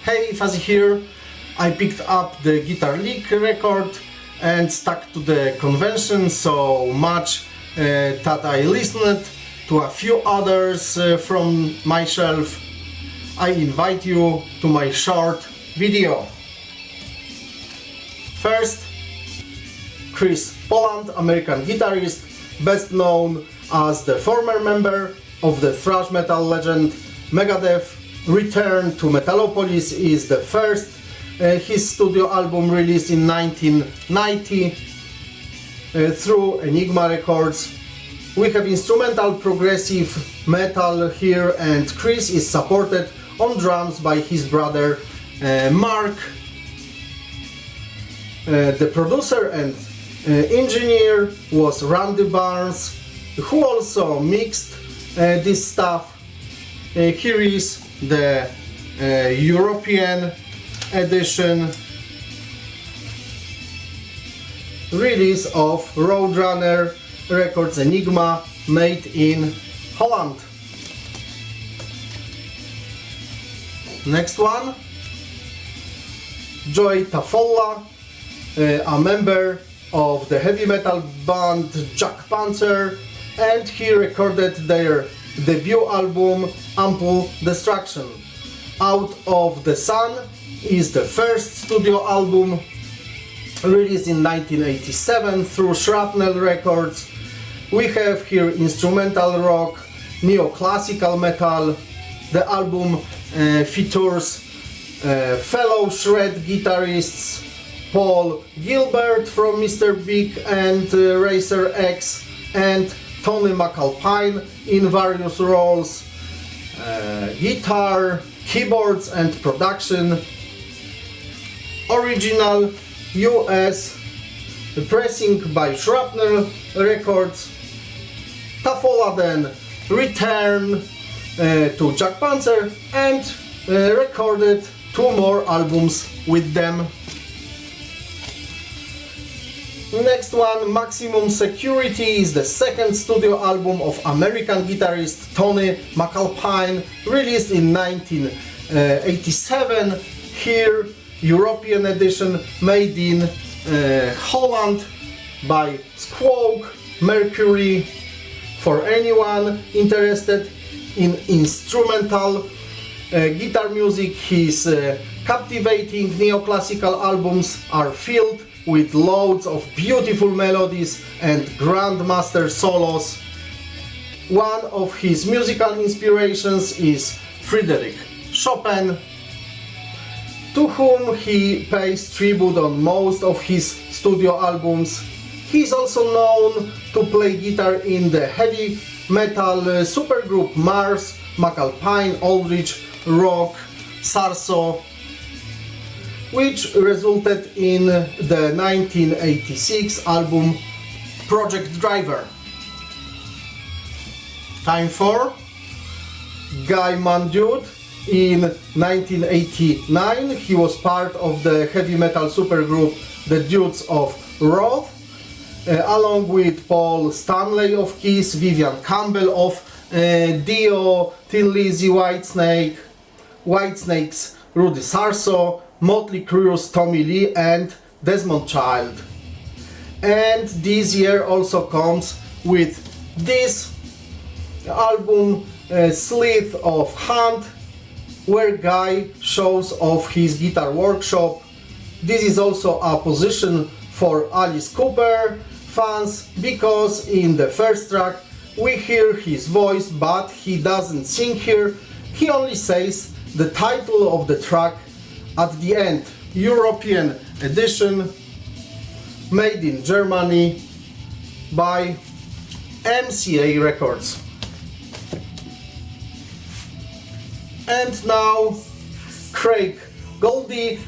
Hey, Fuzzy here. I picked up the Guitar League record and stuck to the convention so much that I listened to a few others from my shelf. I invite you to my short video. First, Chris Poland, American guitarist, best known as the former member of the thrash metal legend Megadeth, returned to Metalopolis is the first his studio album released in 1990 through Enigma Records. We have instrumental progressive metal here, and Chris is supported on drums by his brother Mark. The producer and engineer was Randy Barnes, who also mixed this stuff. Here is the European edition release of Roadrunner Records Enigma, made in Holland. Next one, Joey TAFOLLA, a member of the heavy metal band Jack Panzer, and he recorded their debut album Ample Destruction. Out of the Sun is the first studio album released in 1987 through Shrapnel Records. We have here instrumental rock, neoclassical metal. The album features fellow shred guitarists Paul Gilbert from Mr. Big and Racer X and Tony MACALPINE in various roles, guitar, keyboards and production. Original US pressing by Shrapnel Records. TAFOLLA then returned to Jack Panzer and recorded 2 more albums with them. Next one, Maximum Security, is the second studio album of American guitarist Tony MACALPINE, released in 1987. Here, European edition made in Holland by Squawk Mercury. For anyone interested in instrumental guitar music, his captivating neoclassical albums are filled with loads of beautiful melodies and grandmaster solos. One of his musical inspirations is Frédéric Chopin, to whom he pays tribute on most of his studio albums. He is also known to play guitar in the heavy metal supergroup Mars, MACALPINE, Aldrich, Rock, Sarso, which resulted in the 1986 album Project Driver. Time for Guy MANN-DUDE. In 1989 he was part of the heavy metal supergroup The Dudes of Roth, along with Paul Stanley of Kiss, Vivian Campbell of Dio, Thin Lizzy, Whitesnake's Rudy Sarso, Motley Crue's Tommy Lee and Desmond Child. And this year also comes with this album, Sleight of Hand, where Guy shows off his guitar workshop. This is also a position for Alice Cooper fans, because in the first track we hear his voice, but he doesn't sing here. He only says the title of the track at the end. European edition, made in Germany by MCA Records. And now Craig Goldy,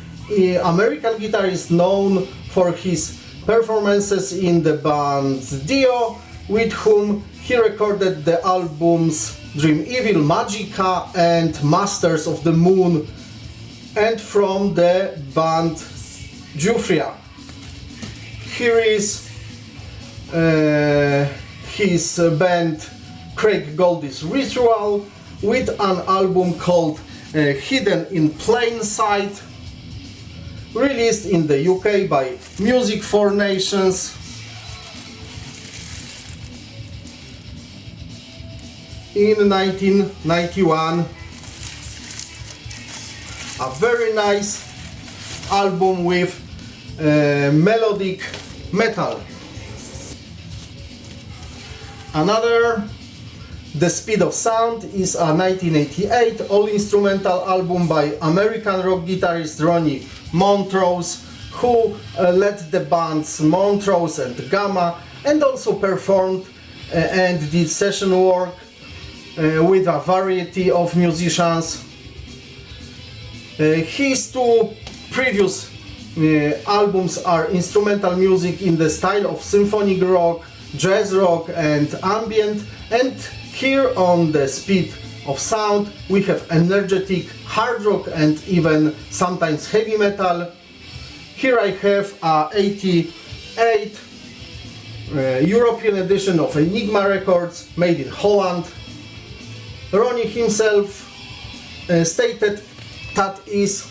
American guitarist known for his performances in the band Dio, with whom he recorded the albums Dream Evil, Magica and Masters of the Moon, and from the band Jufria. Here is his band Craig Goldy's Ritual, with an album called Hidden in Plain Sight, released in the UK by Music for Nations. In 1991, a very nice album with melodic metal. Another, The Speed of Sound, is a 1988 all-instrumental album by American rock guitarist Ronnie Montrose, who led the bands Montrose and Gamma, and also performed and did session work with a variety of musicians. His two previous albums are instrumental music in the style of symphonic rock, jazz rock and ambient, and here on The Speed of Sound we have energetic hard rock and even sometimes heavy metal. Here I have a 88 European edition of Enigma Records, made in Holland. Ronnie himself stated that his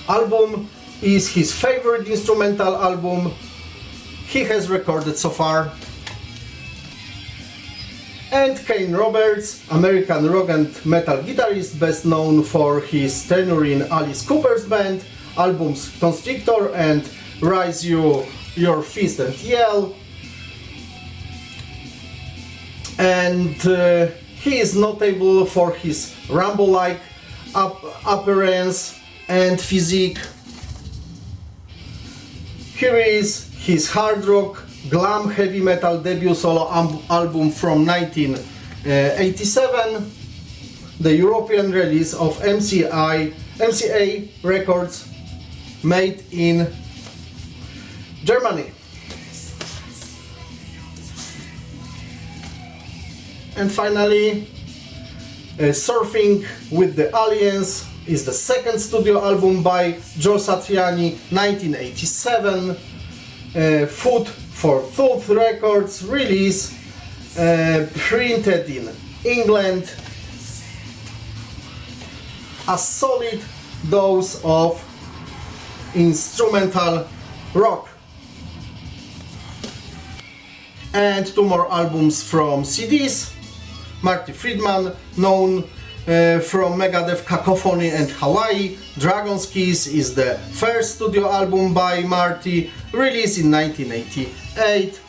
album is his favorite instrumental album he has recorded so far. And Kane Roberts, American rock and metal guitarist, best known for his tenure in Alice Cooper's band, albums Constrictor and Raise Your Fist and Yell. And he is notable for his Rambo-like appearance and physique. Here is his hard rock, glam heavy metal debut solo album from 1987, the European release of MCA Records, made in Germany. And finally, Surfing with the Aliens is the second studio album by Joe Satriani, 1987. Foot for Thought Records release, printed in England. A solid dose of instrumental rock. And two more albums from CDs. Marty Friedman, known from Megadeth, Cacophony and Hawaii. Dragon's Kiss is the first studio album by Marty, released in 1988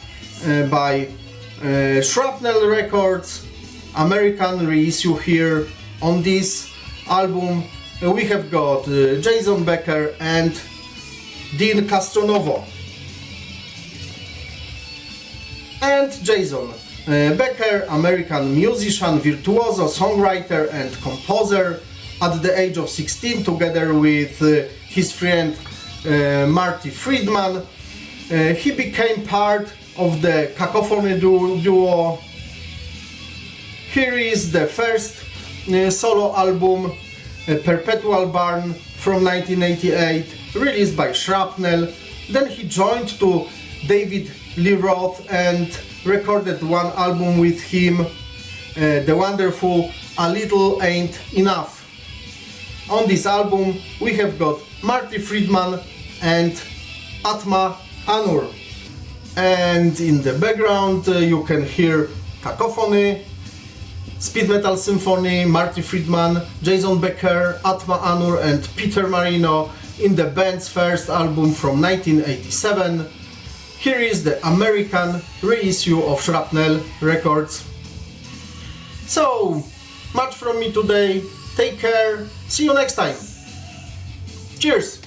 by Shrapnel Records. American reissue here. On this album we have got Jason Becker and Dean Castronovo. And Jason Becker, American musician, virtuoso, songwriter and composer. At the age of 16, together with his friend Marty Friedman, he became part of the Cacophony duo. Here is the first solo album, Perpetual Barn, from 1988, released by Shrapnel. Then he joined to David Lee Roth and recorded one album with him, the wonderful A Little Ain't Enough. On this album we have got Marty Friedman and Atma Anur. And in the background you can hear Cacophony, Speed Metal Symphony, Marty Friedman, Jason Becker, Atma Anur and Peter Marino in the band's first album from 1987. Here is the American reissue of Shrapnel Records. So, much from me today. Take care. See you next time. Cheers!